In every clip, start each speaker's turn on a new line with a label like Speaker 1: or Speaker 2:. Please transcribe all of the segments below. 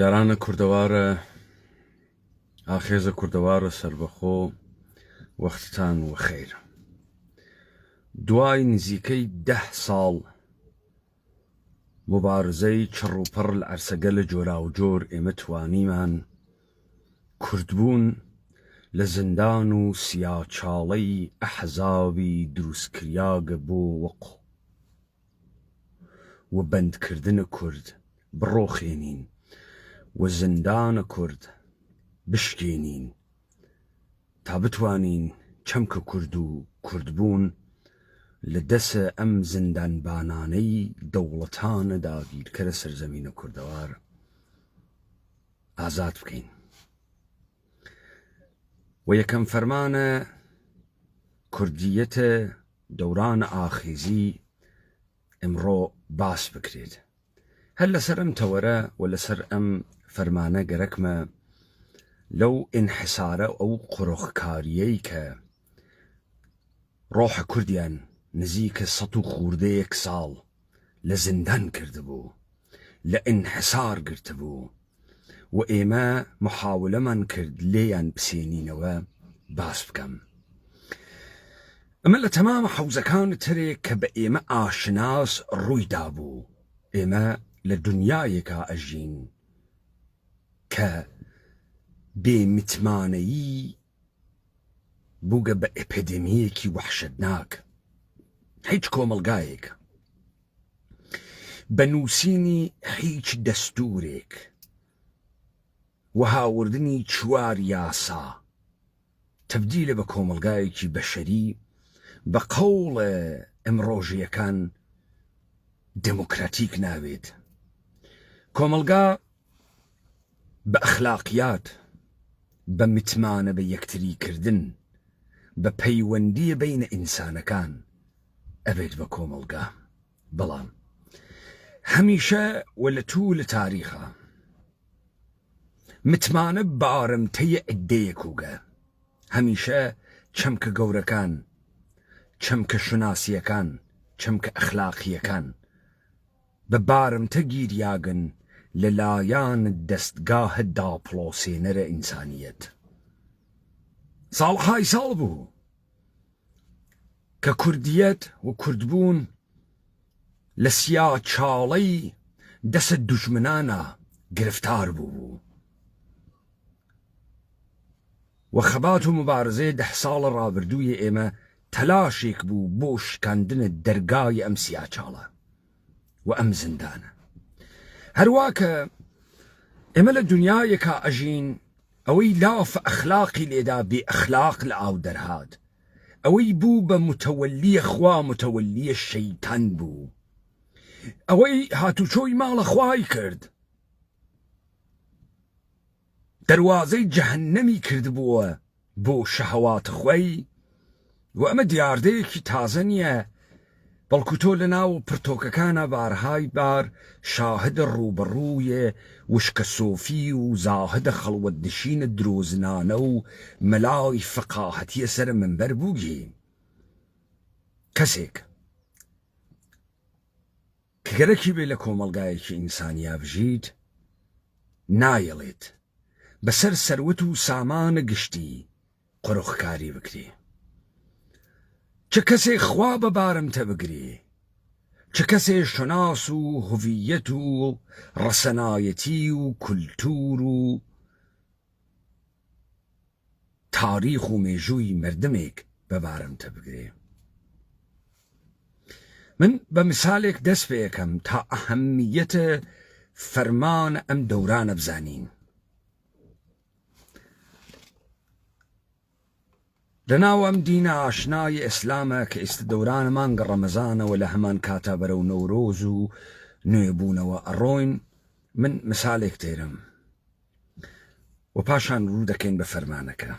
Speaker 1: یارانە کوردەوارە ئاخێزە کوردەوارە سەربەخۆ وەختتان وەخێر. دوای نزیکەی 10 ساڵ مبارزەی چڕوپڕ لە ئەرسەگە لە جۆراوجۆر ئێمە توانیمان کوردبوون لە زندان و سیاچاڵەی ئەحزابی دروستکریاگە بۆ وەق و بەندکردنە کورد بڕۆخێنین و زندانە کورد بشکێنین تا بتوانین چەمکە کورد و کوردبوون لە دەسە ئەم زندانبانانەی دەوڵەتانە داگیرکەرە سەرزەمینە کوردەوار ئازاد بکەین. و یەکەم فەرمانە کوردیەتە دەورانە ئاخیزی ئەمڕۆ باس بکرێت. هەر لەسەر ئەم تەوەرە و لەسەر ئەم فەرمانە گەرەکمە لەو ئینحسارە ئەو قڕۆخکاریەی کە ڕۆحە کوردیان نزیکە 100 و خوردەیەک ساڵ لە زیندان کردبوو، لە ئینحسار گرتبوو و ئێمە محاولەمان کرد لێیان بسێنینەوە باس بکەم. ئەمە لە تەمامە حەوزەکان ترێک کە بە ئێمە ئاشناس ڕوویدا بوو. ئێمە لە دنیایەکە ئەژین کە بێمیتمانەیی بووگە بە ئەپیدەمیەکی وەحشەتناک. هیچ کۆمەلگایەک بە نووسینی هیچ دەستورێک و هاوردنی 4 یاسا تەبدیلە بە کۆمەلگایەکی بەشەری بە قەوڵە ئەمڕۆژیەکان دموکراتیک ناوێت. کۆمەلگا بە ئەخلاقیات، بە متمانە بە یەکتری کردن، بە پەیوەندیە بینە ئینسانەکان ئەبێت بە کۆمەلگا. بەڵام هەمیشە و لە توو لە تاریخە متمانە بارمتەیە ئەدەیەکوگە. هەمیشە چەمکە گەورەکان، چەمکە شوناسیەکان، چەمکە ئەخلاقیەکان بە بارمتە گیریاگن لە لایەن دەستگاهە داپڵۆسێنەرە ئینسانیەت. ساڵهای ساڵ بوو کە کوردیەت و کوردبوون لە سیاچاڵەی دەسە دوژمنانە گرفتار بوو و خەبات و مبارزەی 10 ساڵە ڕابردووی ئێمە تەلاشێک بوو بۆ شکاندنە دەرگای ئەم سیاچاڵە و ئەم زندانە. هەروە کە ئێمە لە دنیایەکە ئەژین ئەوەی لافە ئەخلاقی لێدا بێ ئەخلاق لە ئاو دەرهات، ئەوەی بوو بە متەوەلیە خوا متەوەلیە شەیتان بوو، ئەوەی هاتوچۆی ماڵە خوای کرد، دەروازەی جەهەنەمی کردبووە بۆ شەهەوات خوێی. و ئەمە دیاردەیەکی تازە نییە، بەڵکو تۆ لە ناو پرتۆکەکانە بارهای بار شاهدە ڕوبەڕوویە وشکە سۆفی و زاهدە خەڵوەت دشینە درۆزنانە و مەلای فەقاهەتیە سەر منبەر بووگی. کەسێک کە گەرەکی بێ لە کۆمەلگایەکی ئینسانیا بژیت نایەڵێت بەسەر سەروەت و سامانە گشتی قڕۆخکاری بکرێ. چه کەسێ خوا بە بارمتە بگرێ، چه کەسێ شناس و هویەت و ڕەسەنایەتی و کولتور و تاریخ و مێژووی مردمێک بە بارمتە بگرێ. من بە مثالێک دەست پێ یەکەم تا ئەهەمیەتە فەرمانە ئەم دەورانە بزانین. لەناو ئەم دینە ئاشنای ئیسلامە کە ئێستا دەورانە مانگە ڕەمەزانەوە لە هەمان کاتا بەرەو نەورۆز و نوێبوونەوە ئەڕۆین. من مثالێک تێرم و پاشان ڕوو دەکەین بە فەرمانەکە.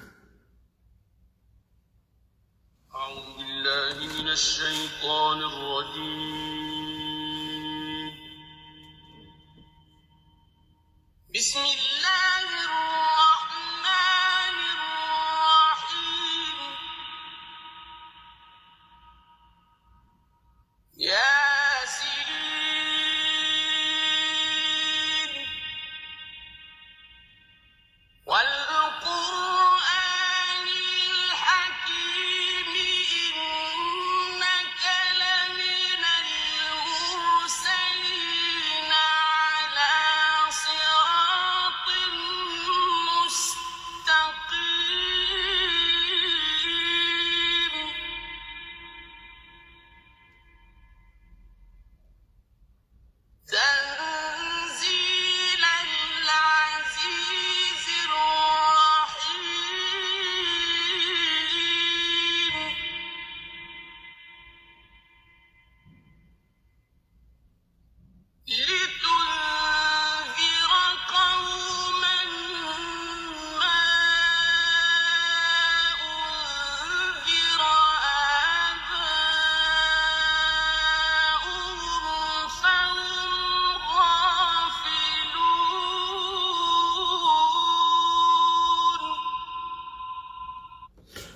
Speaker 2: أعوذ بالله من الشيطان الرجيم. بسم الله الرحمن الرحيم. ياسين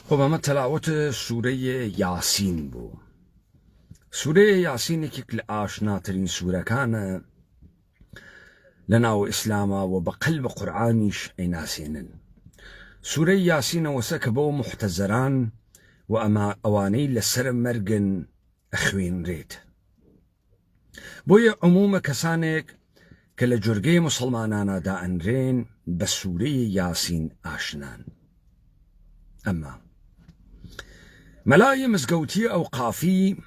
Speaker 1: خب ئەمە تەلاوەتە سوورەی یاسین بوو. سوورەی یاسینێکێک لە ئاشناترین سوورەکانە لە ناو ئیسلامە و بە قەلبە قورئانیش ئەیناسێنن. سوورەی یاسینەوەسە کە بەو محتەزەران و ئەوانەی لەسەر مەرگن ئەخوێنرێت. بۆیە عمومە کەسانێک کە لە جورگەی موسڵمانانە دائەنرێن بە سوورەی یاسین ئاشنان. ئەمما مەلای مزگەوتی ئەوقافی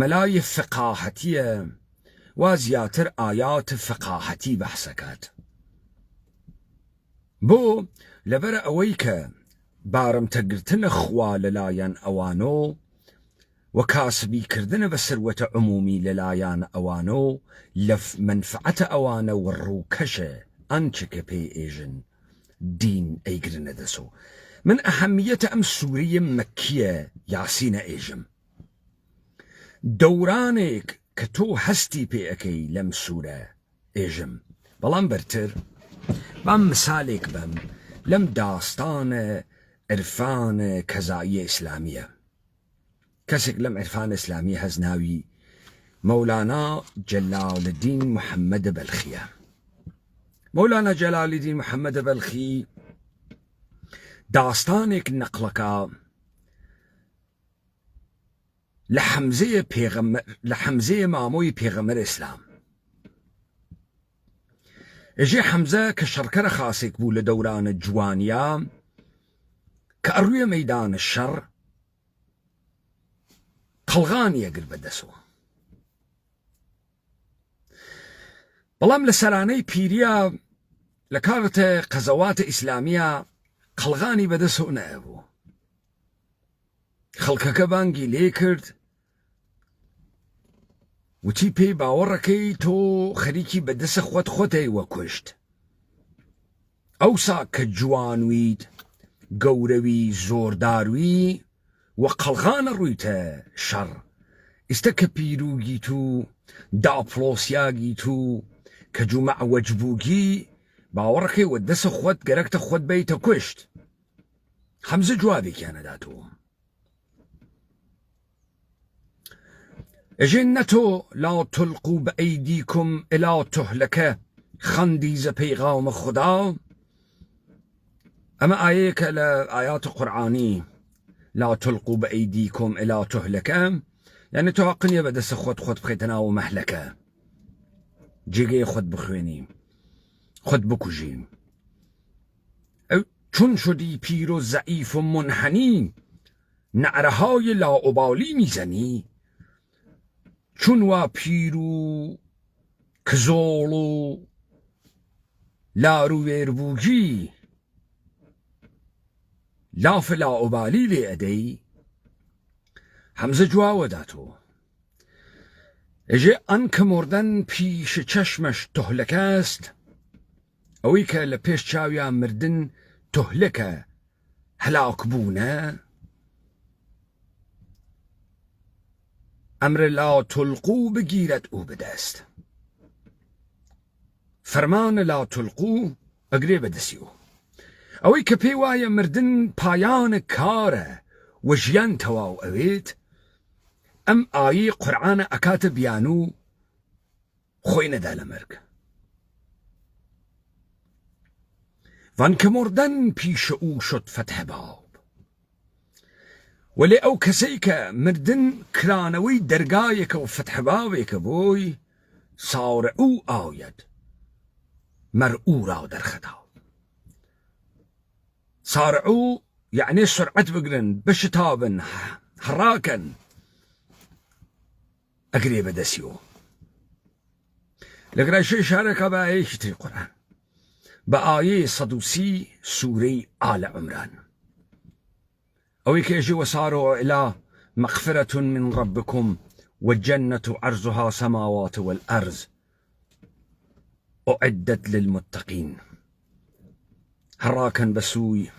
Speaker 1: مەلای فقاهەتیە وا زیاتر ئایات فقاهەتی بەحسەکات. بۆ لەبەرە ئەوەی کە بارمتەگرتنە خوا لەلایەن ئەوانۆ و کاسبیکردنە بە سروەتە عمومی لەلایەن ئەوانۆ لە منفعەتە ئەوانە و ڕووکەشە ئەنچە کە پێی ئێژن دین ئەیگرنە دەسۆ. من ئەهەمیەتە ئەم سوورەیە مەکیە یاسینە ئێژم. دەورانێک کە تۆ هەستی پێ ئەەکەی لەم سوورە ئێژم. بەڵام بەرتر بام مثالێک بەم لەم داستانە عرفانە کەزاییە ئیسلامیە. کەسێک لەم عرفانە ئیسلامیە هەز ناوی مەولانا جەلالدین محەممەدە بەلخیە. مەولانا جەلالدین محەممەدە بەلخی داستانێک نەقڵەکە لە حەمزەیە مامۆی پێغەمبەر ئیسلام. ئەژێ حەمزە کە شەڕکەرە خاسێک بوو لە دەورانە جوانیە کە ئەڕوویە مەیدانە شەڕ قەڵغانی ئەگر بەدەسەوە. بەڵام لە سەرانەی پیریە لە کارتە قەزەواتە ئیسلامیە قەڵغانی بەدەسەوە نەبوو. خەڵکەکە بانگی لێ کرد وتی پێی باوەڕەکەی تۆ خەریکی بەدەسە خۆتەی وە کوشت. ئەوسا کە جوانویت گەورەوی زۆرداروی و قەڵغانە ڕوویتە شەڕ ئێستا کە پیرروگیت و داپلۆسیاگیت و کە جومە وەجبووگی باوەڕەکەی وە دەسە خۆت گەرەکتە خۆت بیتە کوشت. حەمزە جوابێکیانەداتەوە. ئەژێن نەتۆ لا تلقوا بەئەیدیکم ئیلا تهلەکە خەندیزە پەیغامە خودا. ئەمە ئایەیەکە لە ئایات قورئانی لا تلقوا بەئەیدیکم ئیلا تهلەکە، یعنی تۆ حەقنیە بەدەسە خۆت بخەیتە ناو مەهلەکە، جێگەی خۆت بخوێنی خۆت بکوژی. چون شدی پیر و ضعیف و منحنی نعرههای لاابالی میزنی. چون وا پیر و کزۆڵ و لاروێربووگی لافە لاوبالی لێ ئەدەی. حەمزە جواوەداتەوە. ئەژێ ئەن کە مردن پیشە چەشمەش تۆهلەکە است، ئەوەی کە لە پێش چاویان مردن تۆهلەکە هەلاک بوونە. ئەمرە لا تلقوا بگیرەت ئەو بەدەست. فەرمانە لا تلقوا ئەگرێ بەدەستیەوە. ئەوەی کە پێی وایە مردن پایانە کارە و ژیان تەواو ئەوێت، ئەم ئایەی قورئانە ئەکاتە بیان و خۆی نەدا لە مەرگ. وان کە مردن پیشە ئەو شد فتح باب. وەلێ ئەو کەسەی کە مردن کرانەوەی دەرگایەکە و فتح بابێکە بۆی ساورە ئەو ئاویەت مەر ئەو را دەرخەدا. سارعوا يعني سرعت بقرن بشتابن حراكن أقريب دسيو لقرأ شيء شارك بآية شتري القرآن بآية صدوسي سوري آل عمران أو كيجي وصاروا إلى مغفرة من ربكم والجنة عرضها سماوات والأرض أعدت للمتقين. هراكن بسوي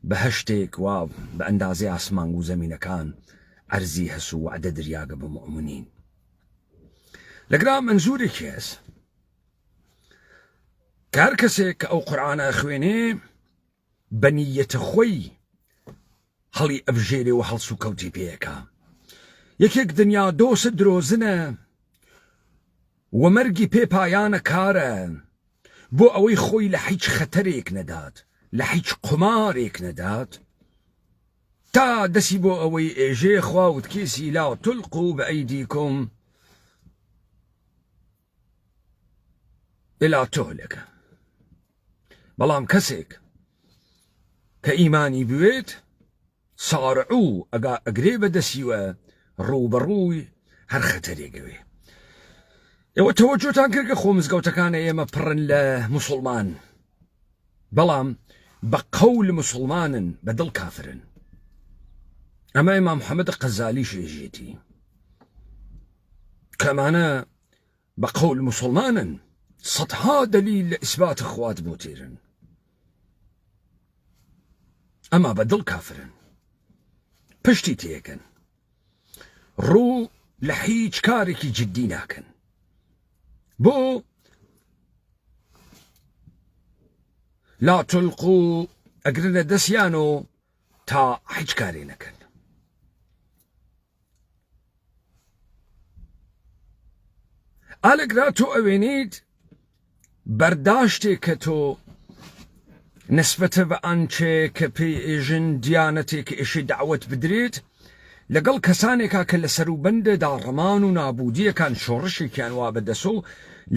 Speaker 1: بهشتك و بأندازي أسمان وزمين كان عرزي هسو وعدد رياق بمؤمنين. لقرا منزوري كيس كاركسك أو قرآن أخويني بنية خوي هەڵی ئەبژێرێ و هەڵسو کەوتی پێیەکە یەکێک دنیا دۆسە درۆزنە و مەرگی پێ پایانە کارە بۆ ئەوەی خۆی لە هیچ خەتەرێک نەدات لە هیچ قمارێک نەدات تا دەسی بۆ ئەوەی ئێژێ خواوت کێسی لا تلقوا بأيديكم إلى تهلكة بەڵام کەسێک کە ئیمانی بوێت سارعوو ئەگرێ بەدەسیوە ڕووبەڕووی هەر خەتەرێکەوێ ئێوە تەوەجۆتان کرد کە خۆ مزگەوتەکانە ئێمە پڕن لە موسڵمان بەڵام بە قەول موسڵمانن بەدڵ کافرن ئەمە ئیمام محەممەد قەزالی شێژێتی کەمانە بە قەول موسڵمانن سەدها دەلیل لە ئیسبات خوات بۆ تێرن ئەما بەدڵ کافرن پشتی تێکن ڕوو لە هیچ کارێکی جددی ناکەن بۆ لا تلقوا ئەگرنە دەستیان و تا هیچ کارێ نەکەن ئالەگرا تۆ ئەوێنیت بەرداشتێک کە تۆ نسبەتە بە ئەنچێ کە پێی ئێژن دیانەتێک ئێشی دعوت بدرێت لەگەڵ کەسانێکا کە لە سەروبەندەدا ڕەمان و نابودیەکان شۆڕشێکیان وا بەدەسە و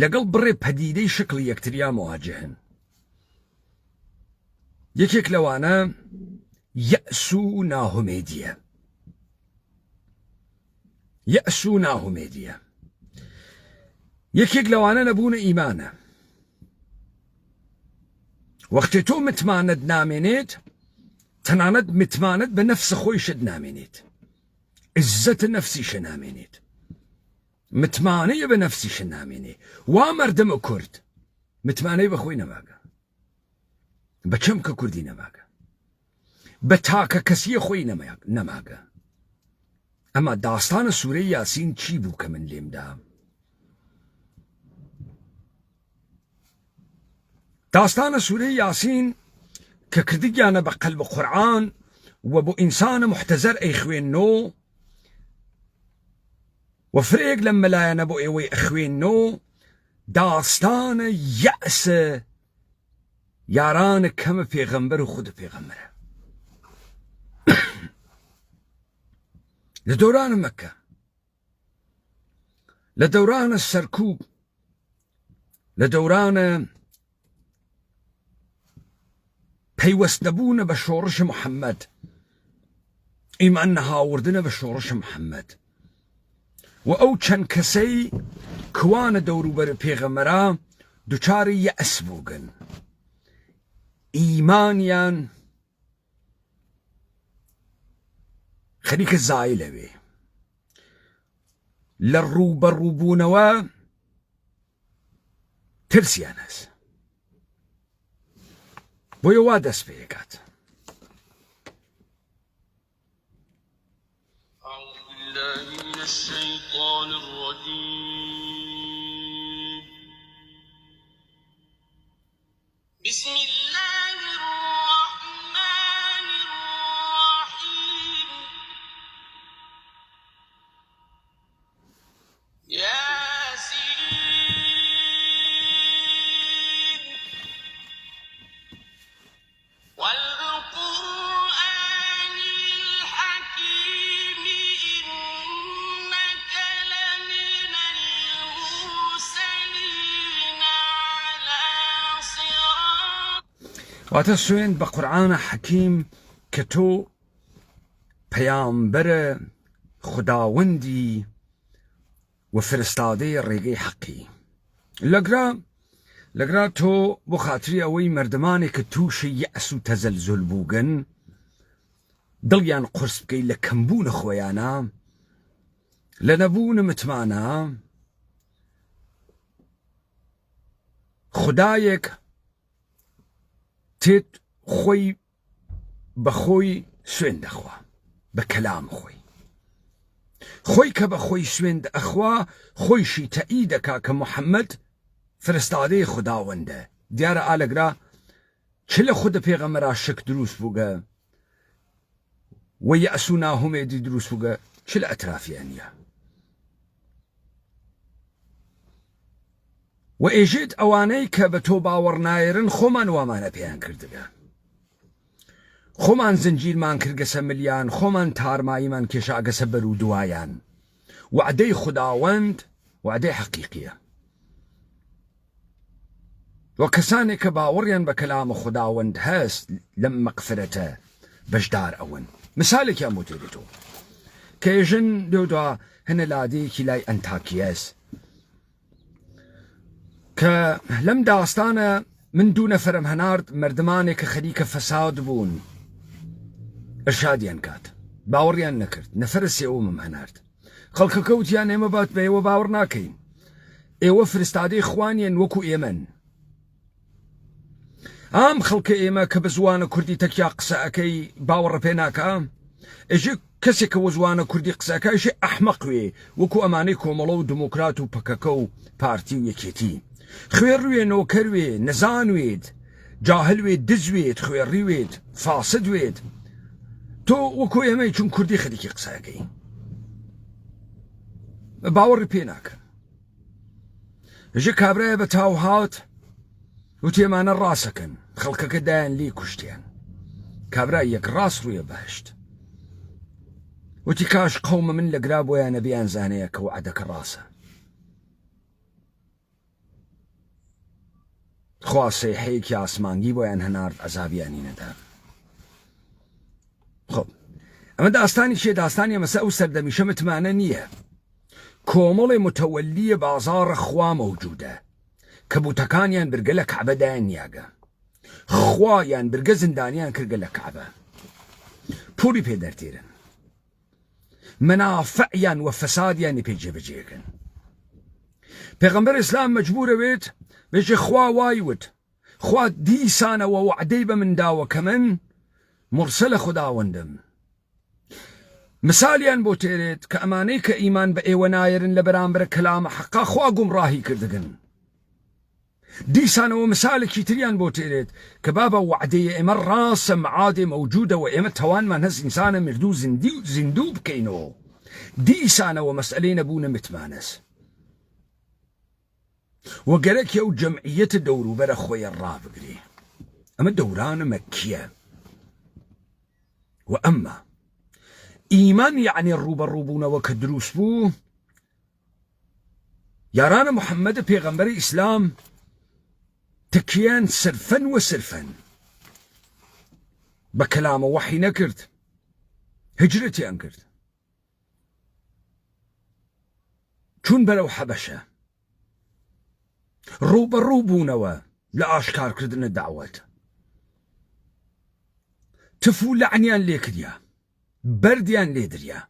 Speaker 1: لەگەڵ بڕێ پەدیدەی شکلی یەکتریا مواجهن یەکێک لەوانە یەئس و ناهومێدیە یەئس و ناهومێدیە یەکێک لەوانە نەبوونە ئیمانە وەختێ تۆ متمانت نامێنێت تەنانەت متمانت بە نەفسە خۆیشت نامێنێت عزەتە نەفسیشە نامێنێت متمانەیە بە نەفسیشە نامێنێ وا مەردەمە کورد متمانەی بە خۆی نەماگە بە چەم کە کوردی نەماگە بە تاکە کەسیە خۆی نەماگە ئەمە داستانە سوورەی یاسین چی بوو کە من لێمدا داستانە سوورەی یاسین کە کردیانە بە قەلب قورعان و بۆ ئینسانە محتەزەر ئەیخوێننەوە و فرێک لەم مەلایەنە بۆ ئێوەی ئەخوێننەوە داستانە یەئسە یارانە کەمە پێغەمبەر و خودە پێغەمبەرە لە دەورانە مەکە لە دەورانە سەرکوب لە دەورانە پەیوەست نەبوونە بە شۆڕش محەممەد ئیمان نەهاوردنە بە شۆڕش محەممەد و ئەو چەند کەسەی کوانە دەوروبەر پێغەمبەرە دووچاری یەئس بووگن ئیمانیان خەریکە زایلەوێ لە ڕووبەڕووبوونەوە ترسیان هەست بۆیە وا دەست پێکات
Speaker 2: أعوذ بالله من الشيطان الرجيم بسم الله الرحمن الرحيم ياسين والقرآن الحكيم إنك لمن المرسلين على صراط
Speaker 1: واتە سوێن بە قورعانە حەکیم کە تۆ پەیامبەرە خوداوەندی و فرستادەی ڕێگەی حەقی لەگرا تۆ بۆ خاتری ئەوەی مەردەمانێک کە تووشی یەئس و تەزەلزول بووگن دڵیان قورس بکەی لە کەمبوونە خۆیانە لە نەبوونە متمانە خودایەک تێت خۆی بە خۆی سوێن دەخوا بە کەلام خۆی کە بە خۆی سوێن دەخوا خۆیشی تەئی دەکا کە محەممەد فرستادەی خوداوەندە دیارە ئالەگرا چ لە خودە پێغەمبەرا شک دروست بووگە و یأس و ناهومێدی دروست بووگە چ لە ئەترافیانە و ئێژێت ئەوانەی کە بە تۆ باوەڕ نایێرن خۆمان وامانە پێیان کردگە خۆمان زنجیرمان کردگەسە ملیان خۆمان تارماییمان کێشاگەسە بەر و دوایان وعدەی خوداوەند وعدەی حەقیقیە و کەسانێک کە باوەڕیان بە کەلامە خوداوەند هەست لەم مەغفرەتە بەشدار ئەون مثالێکیان بۆ تێدێتەوە کە ئێژن دێودوا هەنە لادەیەکی لای ئەنتاکیەس کە لەم داستانە من دوو نەفەرم هەنارد مردمانێک کە خەریکە فەساد بوون ئەرشادیان کات باوەڕیان نەکرد نەفەرە سێوەمم هەنارد خەڵکە کەوتیان ئێمە بات بە ئێوە باوەڕ ناکەین ئێوە فرستادەی خوانیان وەکو ئێمەن ئام خەڵکە ئێمە کە بە زوانە کوردی تەکیا قسە ئەەکەی باوەڕە پێ ناکە ئێژێ کەسێک کە وە زوانە کوردی قسەکەیشێ ئەحمەق وێ وەکو ئەمانەی کۆمەڵە و دموکرات و پەکەکە و پارتی و یەکێتی خوێڕوێ نۆکەر وێ نەزان وێت جاهل وێت دزوێت خوێڕی وێت فاسد وێت تۆ وەکو ئێمەی چون کوردی خەریکی قسەکەی باوەڕی پێ ناکەن ژە کابرایە بە تاو هات و تێمانە ڕاستەکەن خەڵکەکە دایان لێ کوشتیان کابرای یەک ڕاست ڕوویە بەهشت وتی کاش قەومە من لە گرا بۆیانە بیان زانەیە کە وعدەکە ڕاستە خوا سەیحەیەکی ئاسمانگی بۆیان هەنارد عەزابیانی نەدا خۆ ئەمە داستانی چیە داستانی ئەمەسە ئەو سەردەمیشە متمانە نییە کۆمەڵی متەوەلیە بازاڕە خوا مەوجودە کە بوتەکانیان برگە لە کەعبەدایان نیاگە خوایان برگە زندانیان کردگە لە کەعبە پوری پێ دەرتێرن منافعیان و فەسادیانی پێ جێبەجێکن پێغەمبەر ئیسلام مەجبورەوێت بێژێ خوا وایوت خوا دیسانەوە وعدەی بە من داوە کە من مرسەلە خوداوەندم مثالیان بۆ تێرێت کە ئەمانەی کە ئیمان بە ئێوە نایرن لە بەرامبەر کەلامە حەقا خوا گومڕاهی کردگن دیسانەوە مثالێکی تریان بۆ تێرێت کە بابە وعدەیە ئێمە ڕاستە معادێ مەوجودەوە ئێمە تەوانمان هەست ئینسانە مردوو زیندوو بکەینەوە دیسانەوە مەسئلەی نەبوونە متمانەس وەگەرەکی ئەو جەمعیەتە دەوروبەرە خۆیان ڕابگرێ ئەمە دەورانە مەکیە و ئەمما ئیمان یعنی ڕوبەڕووبوونەوە کە دروست بوو یارانە محەممەدە پێغەمبەری ئیسلام تکیان سرفەن و سرفەن بە کەلامە وەحی نەکرد هجرەتیان کرد چون بەرەو حەبەشە ڕوبەڕوو بوونەوە لە ئاشکارکردنە داوەت تف و لەعنیان لێ کردیا بەردیان لێدریا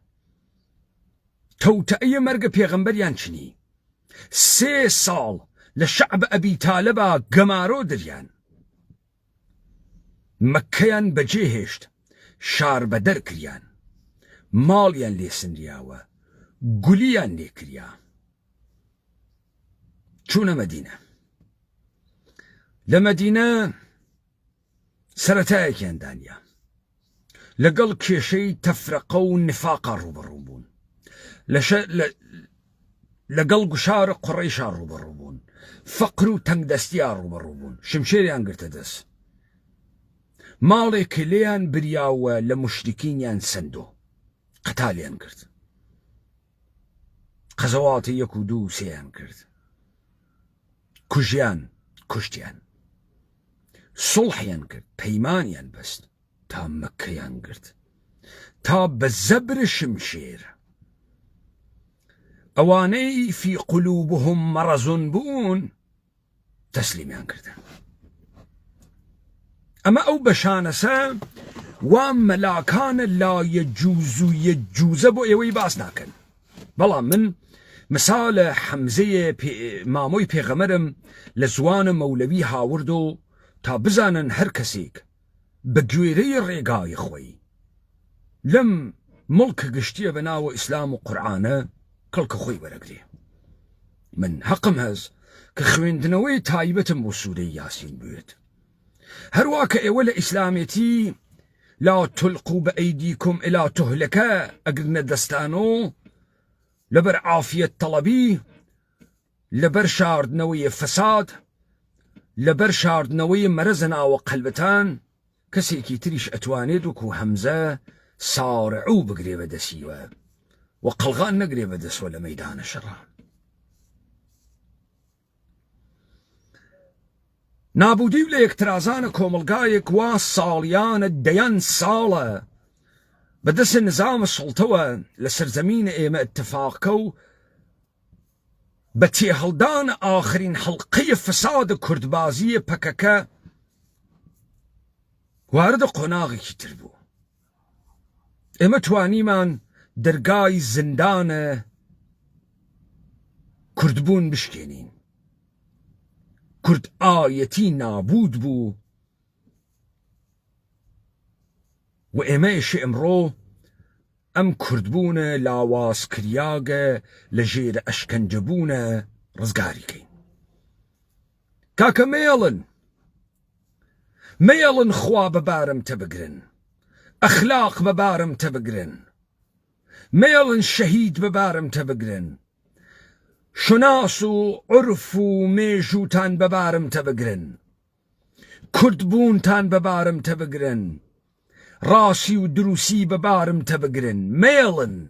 Speaker 1: تەوتەئیە مەرگە پێغەمبەریان چنی 3 ساڵ لە شەعب ئەبی تالەبە گەمارۆ دریان مەکەیان بەجێ هێشت شار بەدەر کریان ماڵیان لێ سندریاوە گولیان لێ کریا چوونە مەدینە لە مەدینە سەرەتایەکیان دانیا لەگەڵ کێشەی تەفرەقە و نفاقا ڕوبەڕوو بوون لەگەڵ گوشارە قوڕەیشا ڕوبەڕوو بوون فەقر و تەنگدەستیا ڕوبەڕوو بوون شمشێریان گرتە دەست ماڵێک لێیان بریاوە لە مشرکینیان سندۆ قەتالیان کرد قەزەواتی 1 و 2 و 3یان کرد کوژیان کوشتیان سڵحیان کرد پەیمانیان بەست تا مەکەیان گرت تا بە زەبر شمشێر ئەوانەی فی قلوبهم مەرەزون بوون تەسلیمیان کردن ئەمە ئەو بەشانەسە وام مەلاکانە لا یەجوز و یەجوزە بۆ ئێوەی باس ناکەن بەڵام من مثالە حەمزەیە مامۆی پێغەمەرم لە زوانە مەولەوی هاوردۆ تا بزانن هەر کەسێک بە گوێرەی ڕێگای خۆی لەم مڵکە گشتیە بە ناوە ئیسلام و قورعانە کەڵکە خۆی وەرەگرێ من حەقم هەز کە خوێندنەوەی تایبەتم بۆ سوورەی یاسین بوێت هەروە کە ئێوە لە ئیسلامێتی لا تلقوا بأيديكم إلى تهلكة أقرنا دستانو لبر عافية طلبي لبر شارد نوي فساد لبر شارد نوي مرزنا وقلبتان كسيكي تريش أتوانيد وكو همزة صارعو بقريبة دسيوة وقلغان نقريبة دسوة لميدان الشرع نابودي ولا يكترازان كوملقايك واصاليان الديان صالة بدس النظام السلطوة لسرزمين إيما اتفاقو بتي هلدان آخرين حلقية فساد كردبازية بككا وارد قناغي كتربو إما تواني من درقاي زندان كردبون بشكينين كرد آيتي نابود بو وإماش إمرو أم كردبون لاواس كرياغ لجير أشكنجبون رزقاري كين كاكا ميلن خوا ببارم تبقرن أخلاق ببارم تبقرن ميلن شهيد ببارم تبقرن شناسو عرفو ميجو تان ببارم تبقرن كردبون تان ببارم تبقرن راسي ودروسي ببارم تبقرن ميلن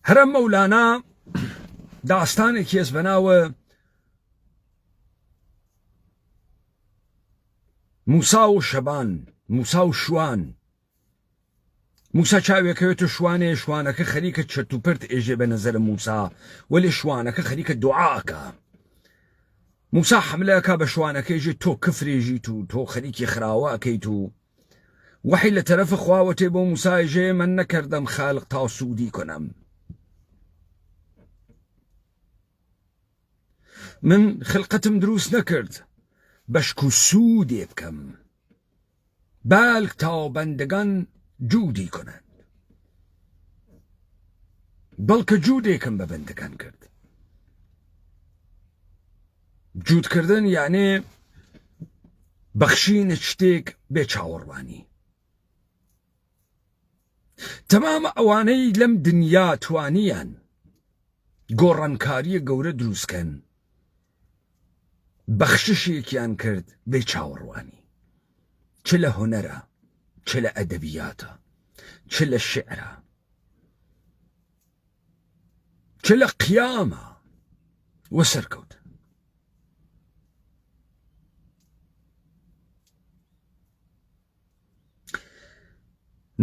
Speaker 1: هرم مولانا داستاني كيس بناوه موسى وشبان موسى وشوان موسى چاوی كيوتو شوانك خليك تشتو برت ايجي بنظر موسى ولي شوانك خليك دعاءك موسى حملك بشوانك يجي تو كفري جيتو تو خليك خراواكيتو وحي لترف خواوتي بو موسى يجي من نكردم خالق تاسودي كنم من خلقتم دروس نكرد بشكو سودي بكم بالك تاو بندگان جودي كنن بلك جودي كم ببندگان كرد جود كردن يعني بخشين اشتيك بيچاورواني تمام اواني لم دنيا توانيان گۆڕانکاریە گەورە دروستکەن بەخششێکیان کرد بێ چاوەڕوانی چ لە هونەرە چ لە ئەدەبیاتە چ لە شعرە چ لە قیامە وەسەرکەوت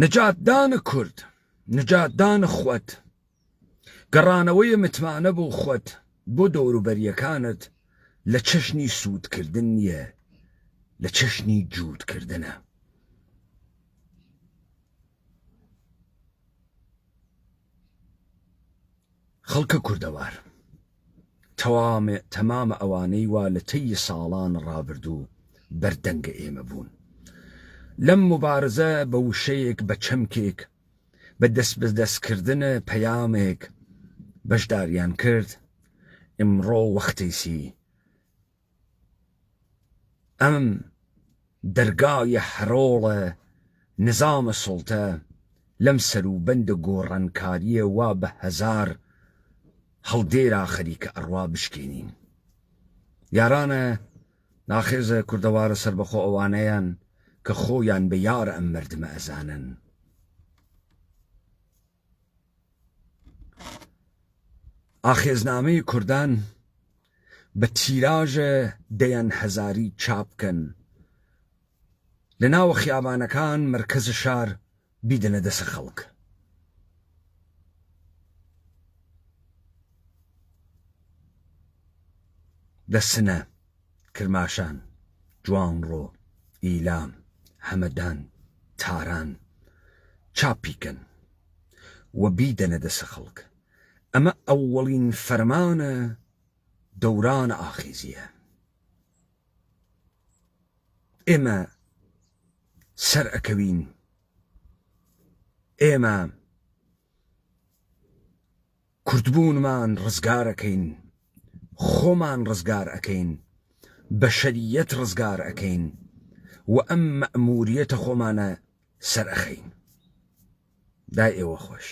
Speaker 1: نەجاتدانە کورد نەجاتدانە خوت گەڕانەوەی متمانە بۆ خوت بۆ دەوروبەریەکانت لە چەشنی سوودکردن نییە لە چەشنی جوودکردنە خەڵکە کوردەوار تەمامە ئەوانەی وا لە تەی ساڵان ڕابردوو بەردەنگە ئێمە بوون لەم مبارزە بە وشەیەک بە چەمکێک بە دەستبەدەستکردنە پەیامێک بەشداریان کرد ئمڕۆ وەختێسی ئەم دەرگایە هەرۆڵە نظامە سوڵتە لەم سەروبەندە گۆڕانکاریە وا بە هەزار هەڵدێرا خەریکە ئەڕوا بشکێنین یارانە ناخێزە کوردەوارە سەربەخۆ ئەوانەیان کە خۆیان بە یارە ئەم مەردمە ئەزانن ئاخێزنامەی کوردان بە تیراژە دەیان هەزاری چاپکەن لە ناوە خیابانەکان مرکز شار بیدنە دەسە خەڵک دەسنە کرماشان جوانڕۆ ئیلام هەمەدان تاران چاپیکەن و بیدەنە دەسە خەڵک ئەمە ئەووەڵین فەرمانە دەورانە ئاخیزیە ئێمە سەر ئەکەوین ئێمە کوردبوونمان ڕزگارەکەین خۆمان ڕزگار ئەکەین بە شەریەت ڕزگار ئەکەین و ئەم مەئموریەتە خۆمانە سەر ئەخەین. دای ئێوە خۆش.